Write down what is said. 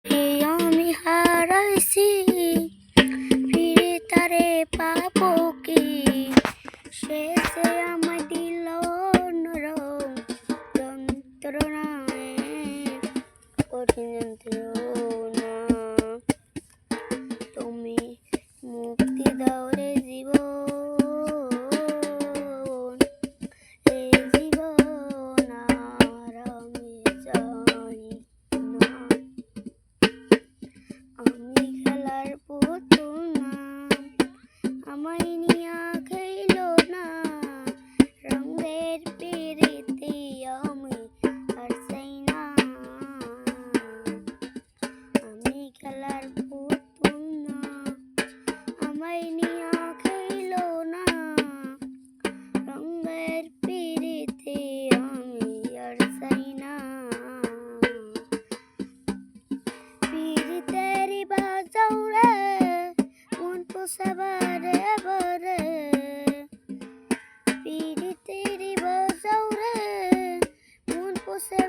আমি হারাইছি ফিরে তারে পাবো কি? সে যে আমায় দিল নরম যন্ত্রণায় কঠিন যন্ত্রণা। তুমি মুক্তি দাও রে জীবন, এই জীবন আর আমি চাই না। আমি খেলার পুতুল না, আমায় নিয়া খেইল না। রঙের পিরিতি আমি আর চাই না। আমি খেলার পুতুল না, আমায় নিয়া খেইল না। রঙের পিরিতি আমি আর চাই না। পিরিতেরি বাজাও রে মন পোষা বারে বারে। পিরিতেরি বাজাও রে মন পোষা